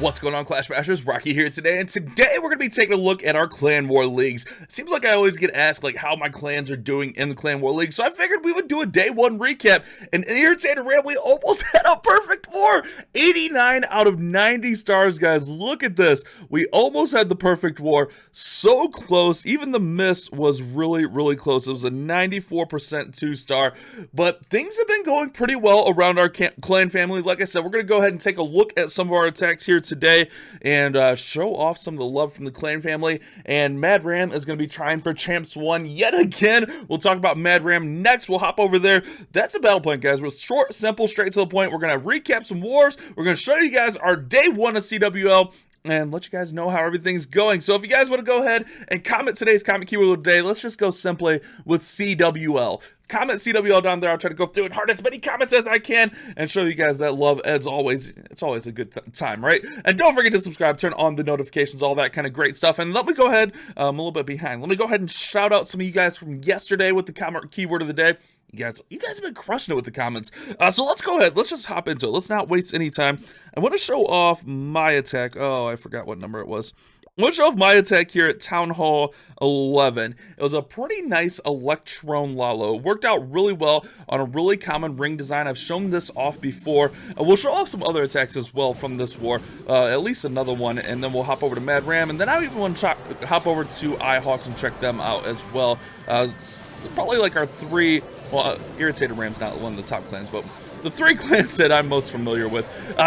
What's going on, Clash Bashers? Rocky here today, and today we're going to be taking a look at our Clan War Leagues. It seems like I always get asked like how my clans are doing in the Clan War League, so I figured we would do a day one recap. And Irritated RaM, we almost had a perfect war! 89 out of 90 stars, guys. Look at this. We almost had the perfect war. So close. Even the miss was really, really close. It was a 94% 2-star, but things have been going pretty well around our clan family. Like I said, we're going to go ahead and take a look at some of our attacks here today and show off some of the love from the clan family. And Mad Ram is going to be trying for Champs 1 yet again. We'll talk about Mad Ram next. We'll hop over there. That's a battle plan, guys. We're short, simple, straight to the point. We're going to recap some wars. We're going to show you guys our day one of CWL and let you guys know how everything's going. So if you guys want to go ahead and comment today's comment keyword of the day, let's just go simply with CWL. Comment CWL down there. I'll try to go through and hard as many comments as I can and show you guys that love as always. It's always a good time, right? And don't forget to subscribe, turn on the notifications, all that kind of great stuff. And let me go ahead, I'm a little bit behind. Let me go ahead and shout out some of you guys from yesterday with the comment keyword of the day. You guys have been crushing it with the comments. So let's go ahead. Let's just hop into it. Let's not waste any time. I want to show off my attack. Oh, I forgot what number it was. I want to show off my attack here at Town Hall 11. It was a pretty nice Electrum Lalo. It worked out really well on a really common ring design. I've shown this off before. We'll show off some other attacks as well from this war, at least another one, and then we'll hop over to Mad Ram, and then I even want to hop over to iHawks and check them out as well. Probably like our three, well, Irritated RaM's not one of the top clans, but the three clans that I'm most familiar with.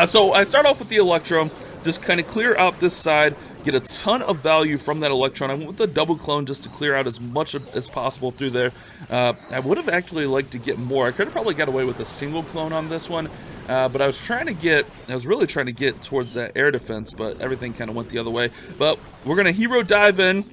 So I start off with the Electrum, just kind of clear out this side, get a ton of value from that Electron. I went with the double clone just to clear out as much as possible through there. I would have actually liked to get more. I could have probably got away with a single clone on this one, but I was really trying to get towards that air defense, but everything kind of went the other way. But we're going to hero dive in.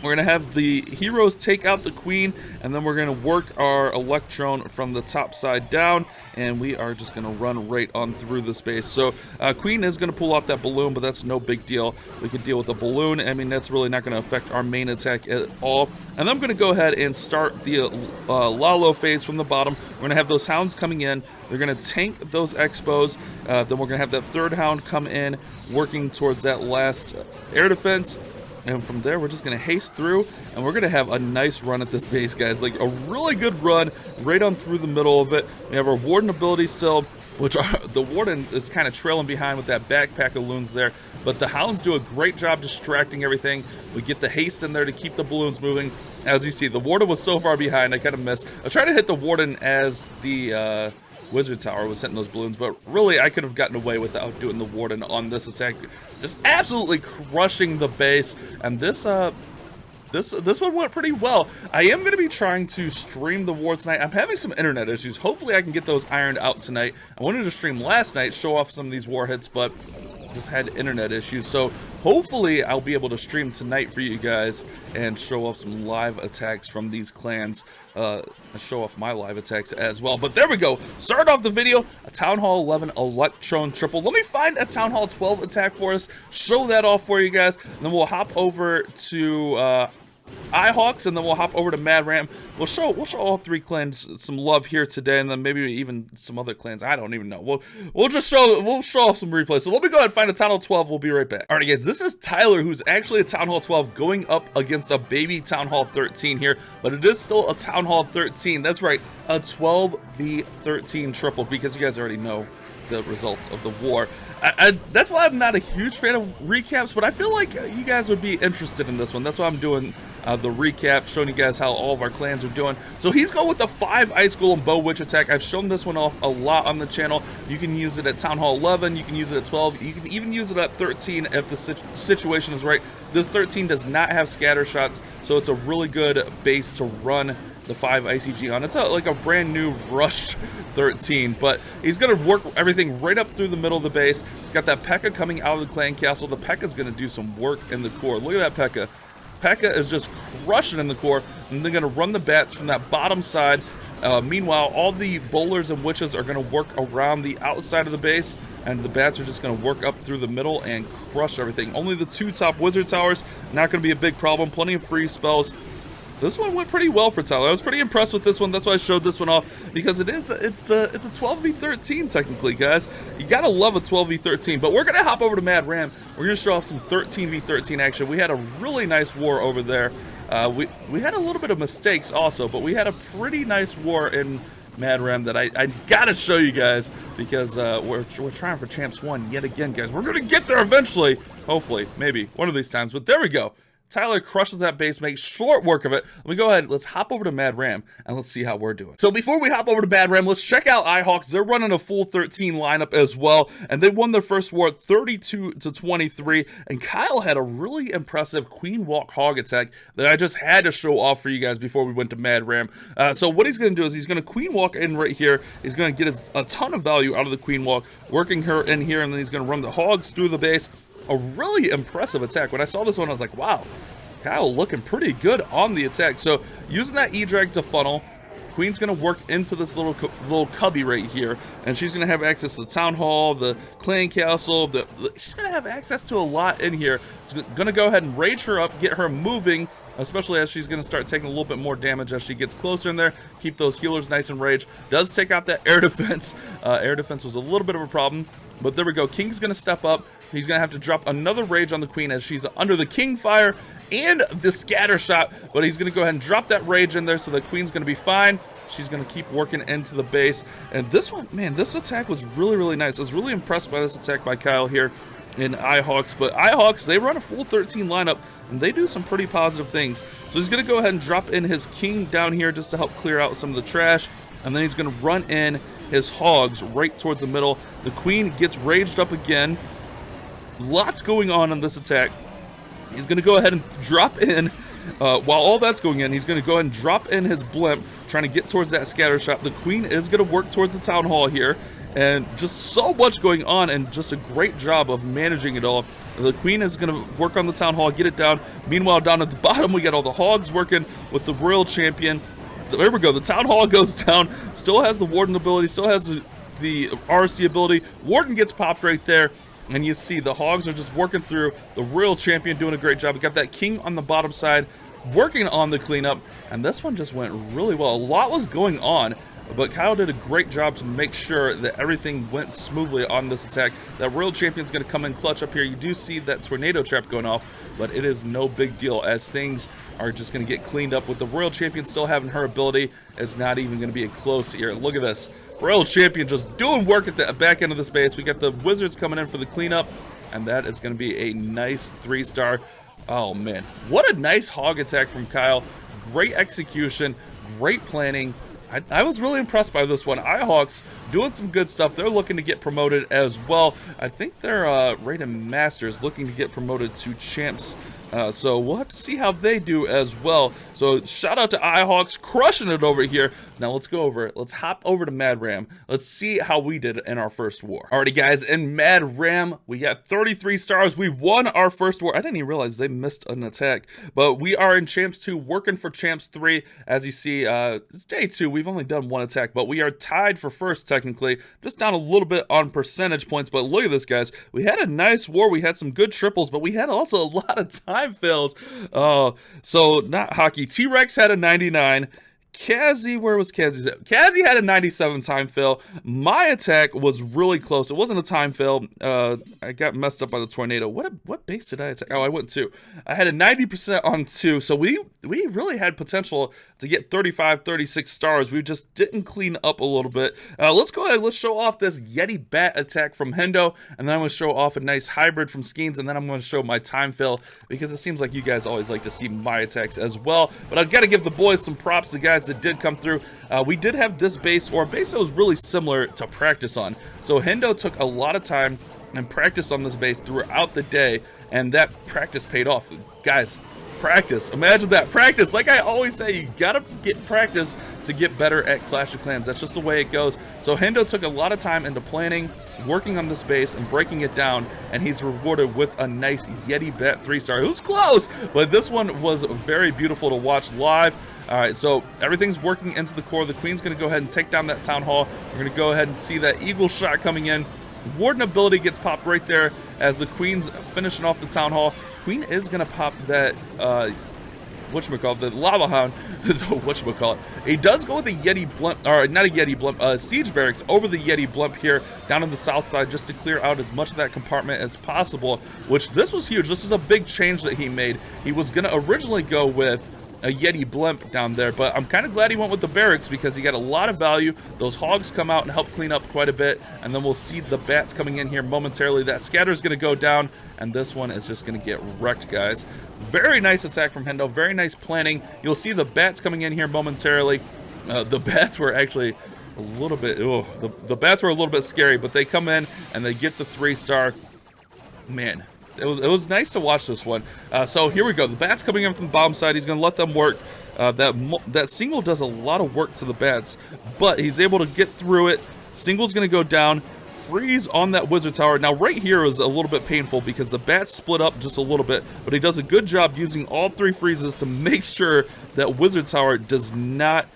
We're going to have the heroes take out the queen, and then we're going to work our Electron from the top side down, and we are just going to run right on through the space. So queen is going to pull off that balloon, but that's no big deal. We can deal with the balloon. I mean, that's really not going to affect our main attack at all. And then I'm going to go ahead and start the Lalo phase from the bottom. We're going to have those hounds coming in. They're going to tank those expos. Then we're going to have that third hound come in, working towards that last air defense. And from there, we're just going to haste through, and we're going to have a nice run at this base, guys. Like, a really good run right on through the middle of it. We have our Warden ability still, which the Warden is kind of trailing behind with that backpack of loons there. But the Hounds do a great job distracting everything. We get the haste in there to keep the balloons moving. As you see, the Warden was so far behind, I kind of missed. I tried to hit the Warden as the Wizard Tower was hitting those balloons, but really I could have gotten away without doing the Warden on this attack. Just absolutely crushing the base, and this one went pretty well. I am going to be trying to stream the war tonight. I'm having some internet issues. Hopefully I can get those ironed out tonight. I wanted to stream last night, show off some of these war hits, but just had internet issues. So hopefully I'll be able to stream tonight for you guys and show off some live attacks from these clans. Show off my live attacks as well. But there we go. Start off the video, a Town Hall 11 Electron triple. Let me find a Town Hall 12 attack for us, show that off for you guys, and then we'll hop over to iHawks, and then we'll hop over to Mad Ram. We'll show all three clans some love here today, and then maybe even some other clans. I don't even know. We'll show off some replays. So let me go ahead and find a Town Hall 12. We'll be right back. All right, guys, this is Tylor, who's actually a Town Hall 12 going up against a baby Town Hall 13 here, but it is still a Town Hall 13. That's right, a 12v13 triple, because you guys already know the results of the war. That's why I'm not a huge fan of recaps, but I feel like you guys would be interested in this one. That's why I'm doing the recap, showing you guys how all of our clans are doing. So he's going with the 5 Ice Golem Bow Witch attack. I've shown this one off a lot on the channel. You can use it at Town Hall 11, you can use it at 12, you can even use it at 13 if the situation is right. This 13 does not have scatter shots, so it's a really good base to run the 5 ICG on. It's like a brand new rushed 13, but he's going to work everything right up through the middle of the base. He's got that P.E.K.K.A coming out of the clan castle. The P.E.K.K.A is going to do some work in the core. Look at that P.E.K.K.A. P.E.K.K.A is just crushing in the core, and they're going to run the bats from that bottom side. Meanwhile, all the bowlers and witches are going to work around the outside of the base, and the bats are just going to work up through the middle and crush everything. Only the 2 top wizard towers, not going to be a big problem. Plenty of free spells. This one went pretty well for Tylor. I was pretty impressed with this one. That's why I showed this one off, because it's a 12v13 technically, guys. You gotta love a 12v13. But we're gonna hop over to Mad Ram. We're gonna show off some 13v13 action. We had a really nice war over there. We had a little bit of mistakes also, but we had a pretty nice war in Mad Ram that I gotta show you guys, because we're trying for Champs 1 yet again, guys. We're gonna get there eventually, hopefully, maybe one of these times. But there we go. Tylor crushes that base, makes short work of it. Let me go ahead, let's hop over to Mad Ram, and let's see how we're doing. So before we hop over to Mad Ram, let's check out iHawks. They're running a full 13 lineup as well, and they won their first war 32-23, and Kyle had a really impressive Queen Walk Hog attack that I just had to show off for you guys before we went to Mad Ram. So what he's going to do is he's going to Queen Walk in right here. He's going to get a ton of value out of the Queen Walk, working her in here, and then he's going to run the Hogs through the base. A really impressive attack. When I saw this one, I was like, wow, Kyle looking pretty good on the attack. So using that E-Drag to funnel, Queen's going to work into this little cubby right here, and she's going to have access to the Town Hall, the Clan Castle. She's going to have access to a lot in here. It's going to go ahead and rage her up, get her moving, especially as she's going to start taking a little bit more damage as she gets closer in there. Keep those healers nice and rage. Does take out that air defense. Air defense was a little bit of a problem, but there we go. King's going to step up. He's going to have to drop another rage on the Queen as she's under the King Fire and the scatter shot, but he's going to go ahead and drop that rage in there, so the Queen's going to be fine. She's going to keep working into the base. And this one, man, this attack was really, really nice. I was really impressed by this attack by Kyle here in iHawks. But iHawks, they run a full 13 lineup, and they do some pretty positive things. So he's going to go ahead and drop in his King down here just to help clear out some of the trash. And then he's going to run in his Hogs right towards the middle. The Queen gets raged up again. Lots going on this attack. He's going to go ahead and drop in, while all that's going in, he's going to go ahead and drop in his blimp, trying to get towards that scatter shot. The Queen is going to work towards the Town Hall here, and just so much going on, and just a great job of managing it all. The Queen is going to work on the Town Hall, get it down. Meanwhile, down at the bottom, we got all the Hogs working with the Royal Champion. There we go. The Town Hall goes down, still has the Warden ability, still has the RC ability. Warden gets popped right there. And you see the Hogs are just working through. The Royal Champion doing a great job. We got that King on the bottom side working on the cleanup. And this one just went really well. A lot was going on, but Kyle did a great job to make sure that everything went smoothly on this attack. That Royal Champion's going to come in clutch up here. You do see that tornado trap going off, but it is no big deal as things are just going to get cleaned up. With the Royal Champion still having her ability, it's not even going to be a close here. Look at this. Royal Champion just doing work at the back end of this base. We got the Wizards coming in for the cleanup, and that is going to be a nice 3-star. Oh, man. What a nice Hog attack from Kyle. Great execution, great planning. I was really impressed by this one. iHawks doing some good stuff. They're looking to get promoted as well. I think they're rated Masters, looking to get promoted to Champs. So we'll have to see how they do as well. So shout out to iHawks, crushing it over here. Now let's go over it. Let's hop over to Mad Ram. Let's see how we did in our first war. Alrighty guys, in Mad Ram, we got 33 stars. We won our first war. I didn't even realize they missed an attack. But we are in Champs 2, working for Champs 3. As you see, it's day 2. We've only done one attack, but we are tied for first technically. Just down a little bit on percentage points. But look at this, guys. We had a nice war. We had some good triples, but we had also a lot of time fails. So not hockey. T-Rex had a 99. Kazzy, where was Kazzy's at? Kazzy had a 97 time fail. My attack was really close. It wasn't a time fail. I got messed up by the tornado. What base did I attack? Oh, I went 2. I had a 90% on 2. So we really had potential to get 35, 36 stars. We just didn't clean up a little bit. Let's go ahead. Let's show off this Yeti Bat attack from Hendo. And then I'm going to show off a nice hybrid from Skeens. And then I'm going to show my time fail, because it seems like you guys always like to see my attacks as well. But I've got to give the boys some props. The guys that did come through. We did have this base, or a base that was really similar to practice on. So Hendo took a lot of time and practiced on this base throughout the day, and that practice paid off. Guys, practice. Imagine that. Practice. Like I always say, you gotta get practice to get better at Clash of Clans. That's just the way it goes. So Hendo took a lot of time into planning, working on this base, and breaking it down, and he's rewarded with a nice Yeti Bat 3-star. It was close, but this one was very beautiful to watch live. Alright, so everything's working into the core. The Queen's going to go ahead and take down that Town Hall. We're going to go ahead and see that Eagle shot coming in. Warden ability gets popped right there as the Queen's finishing off the Town Hall. Queen is going to pop that whatchamacallit, the Lava Hound, whatchamacallit. He does go with a Yeti blimp, or not a Yeti blimp, Siege Barracks over the Yeti blimp here down on the south side just to clear out as much of that compartment as possible, which this was huge. This was a big change that he made. He was going to originally go with a Yeti blimp down there, but I'm kind of glad he went with the barracks because he got a lot of value. Those hogs come out and help clean up quite a bit, and then we'll see the bats coming in here momentarily. That scatter is going to go down, and this one is just going to get wrecked, guys. Very nice attack from Hendo, very nice planning. You'll see the bats coming in here momentarily. The bats were actually a little bit, the bats were a little bit scary, but they come in and they get the 3-star. Man, it was nice to watch this one. So here we go. The bats coming in from the bottom side. He's going to let them work. That single does a lot of work to the bats, but he's able to get through it. Single's going to go down. Freeze on that wizard tower. Now right here is a little bit painful because the bats split up just a little bit, but he does a good job using all 3 freezes to make sure that wizard tower does not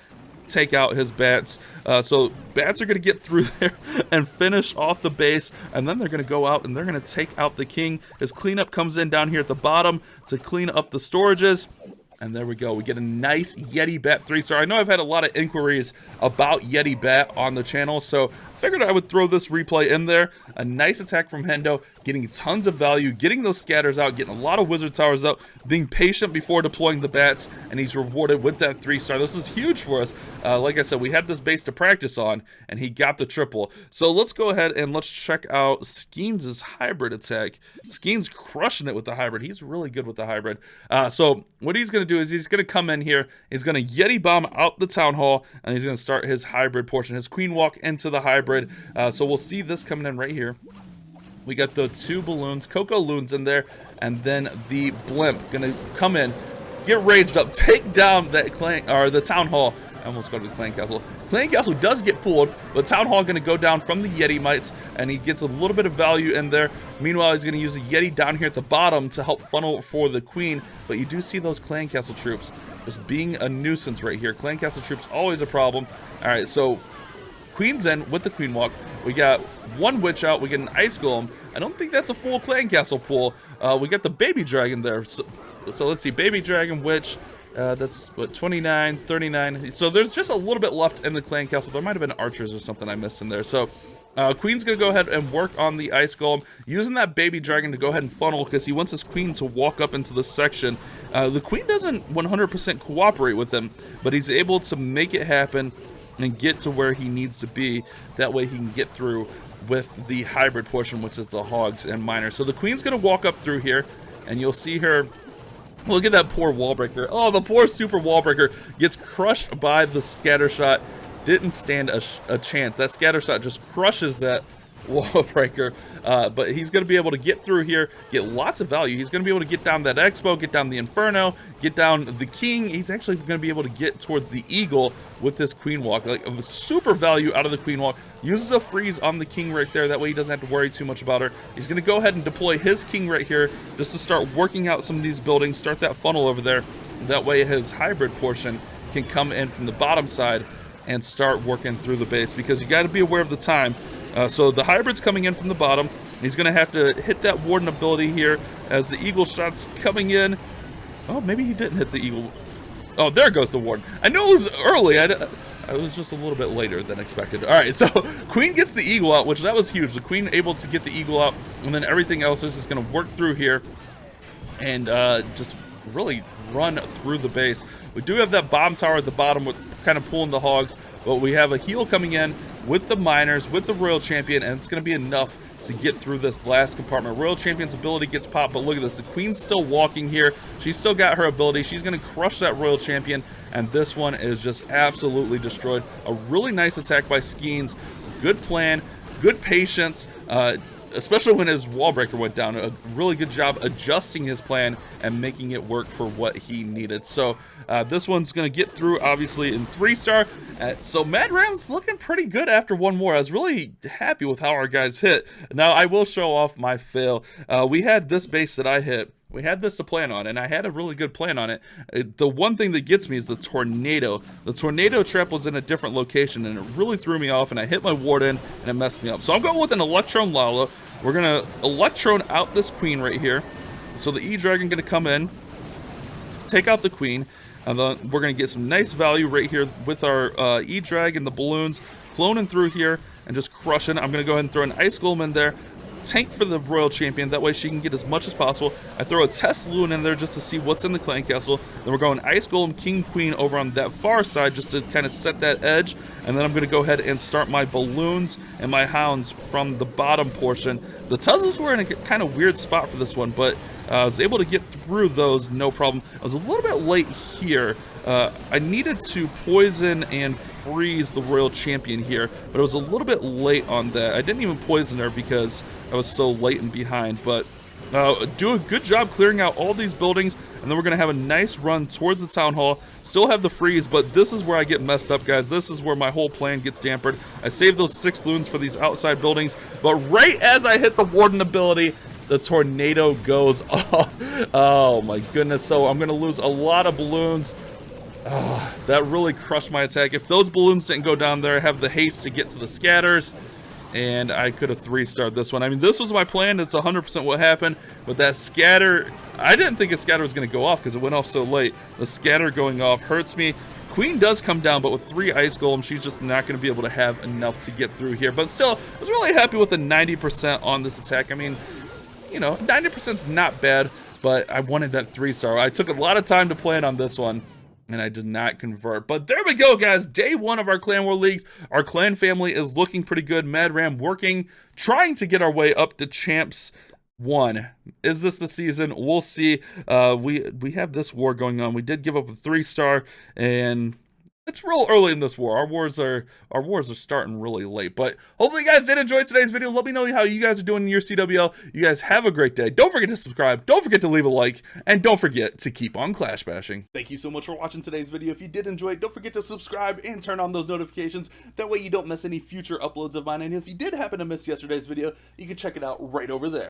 take out his bats. So bats are going to get through there and finish off the base, and then they're going to go out and they're going to take out the king. His cleanup comes in down here at the bottom to clean up the storages. And there we go. We get a nice Yeti Bat 3-star. I know I've had a lot of inquiries about Yeti Bat on the channel, so I figured I would throw this replay in there. A nice attack from Hendo, getting tons of value, getting those scatters out, getting a lot of wizard towers out, being patient before deploying the bats, and he's rewarded with that 3-star. This is huge for us. Like I said, we had this base to practice on, and he got the triple. So let's go ahead and let's check out Skeens' hybrid attack. Skeens crushing it with the hybrid. He's really good with the hybrid. So what he's going to do is he's going to come in here, he's going to Yeti bomb out the town hall, and he's going to start his hybrid portion, his queen walk into the hybrid. So we'll see this coming in right here. We got the 2 balloons, Coco Loons in there, and then the blimp gonna come in, get raged up, take down that clan, or the town hall. I almost go to the clan castle. Clan castle does get pulled, but town hall gonna go down from the Yeti mites, and he gets a little bit of value in there. Meanwhile, he's gonna use a Yeti down here at the bottom to help funnel for the queen. But you do see those clan castle troops just being a nuisance right here. Clan castle troops always a problem. All right, so queen's in with the queen walk. We got 1 witch out. We get an ice golem. I don't think that's a full clan castle pool. We got the baby dragon there. So let's see, baby dragon, witch. That's what, 29, 39. So there's just a little bit left in the clan castle. There might have been archers or something I missed in there. So queen's gonna go ahead and work on the ice golem, using that baby dragon to go ahead and funnel because he wants his queen to walk up into this section. The queen doesn't 100% cooperate with him, but he's able to make it happen and get to where he needs to be. That way he can get through with the hybrid portion, which is the hogs and miners. So the queen's gonna walk up through here, and you'll see her. Look at that poor wall breaker. Oh, the poor super wall breaker gets crushed by the scatter shot. Didn't stand a chance. That scatter shot just crushes that wall breaker. But he's going to be able to get through here, get lots of value. He's going to be able to get down that Expo, get down the Inferno, get down the King. He's actually going to be able to get towards the Eagle with this Queen Walk. Like, a super value out of the Queen Walk. Uses a freeze on the King right there. That way he doesn't have to worry too much about her. He's going to go ahead and deploy his King right here just to start working out some of these buildings, start that funnel over there. That way his hybrid portion can come in from the bottom side and start working through the base, because you got to be aware of the time. So the hybrid's coming in from the bottom. He's going to have to hit that warden ability here as the eagle shot's coming in. Oh, maybe he didn't hit the eagle. Oh, there goes the warden. I know it was early. I was just a little bit later than expected. All right, so queen gets the eagle out, which that was huge. The queen able to get the eagle out, and then everything else is just going to work through here and just really run through the base. We do have that bomb tower at the bottom with kind of pulling the hogs, but we have a heal coming in with the miners, with the royal champion, and it's going to be enough to get through this last compartment. Royal champion's ability gets popped, but look at this. The queen's still walking here. She's still got her ability. She's going to crush that royal champion, and this one is just absolutely destroyed. A really nice attack by Skeens. Good plan, good patience, especially when his wall breaker went down. A really good job adjusting his plan and making it work for what he needed. So this one's going to get through, obviously, in 3-star. So Mad Ram's looking pretty good after one more. I was really happy with how our guys hit. Now, I will show off my fail. We had this base that I hit. We had this to plan on, and I had a really good plan on it. The one thing that gets me is the tornado. The tornado trap was in a different location, and it really threw me off, and I hit my warden, and it messed me up. So I'm going with an Electrum Lala. We're going to Electron out this queen right here. So the E-Dragon going to come in. take out the queen, and then we're going to get some nice value right here with our E-Drag and the balloons, cloning through here and just crushing. I'm going to go ahead and throw an Ice Golem in there, tank for the Royal Champion, that way she can get as much as possible. I throw a Test Loon in there just to see what's in the clan castle. Then we're going Ice Golem, King, Queen over on that far side just to kind of set that edge. And then I'm going to go ahead and start my balloons and my hounds from the bottom portion. The Teslas were in a kind of weird spot for this one, but I was able to get through those no problem. I was a little bit late here. I needed to poison and freeze the Royal Champion here, but I was a little bit late on that. I didn't even poison her because I was so late and behind, but do a good job clearing out all these buildings, and then we're going to have a nice run towards the Town Hall. Still have the freeze, but this is where I get messed up, guys. This is where my whole plan gets dampered. I saved those 6 loons for these outside buildings, but right as I hit the Warden ability, the tornado goes off. Oh my goodness, so I'm going to lose a lot of balloons. That really crushed my attack. If those balloons didn't go down there, I have the haste to get to the scatters, and I could have 3-starred this one. I mean, this was my plan. It's 100% what happened, but that scatter, I didn't think a scatter was going to go off because it went off so late. The scatter going off hurts me. Queen does come down, but with 3 Ice Golems, she's just not going to be able to have enough to get through here. But still, I was really happy with the 90% on this attack. I mean, you know, 90% is not bad, but I wanted that 3-star. I took a lot of time to plan on this one, and I did not convert. But there we go, guys. Day 1 of our Clan War Leagues. Our clan family is looking pretty good. Mad Ram working, trying to get our way up to Champs 1. Is this the season? We'll see. We have this war going on. We did give up a 3-star, and it's real early in this war. Our wars are starting really late. But hopefully you guys did enjoy today's video. Let me know how you guys are doing in your CWL. You guys have a great day. Don't forget to subscribe. Don't forget to leave a like. And don't forget to keep on clash bashing. Thank you so much for watching today's video. If you did enjoy it, don't forget to subscribe and turn on those notifications. That way you don't miss any future uploads of mine. And if you did happen to miss yesterday's video, you can check it out right over there.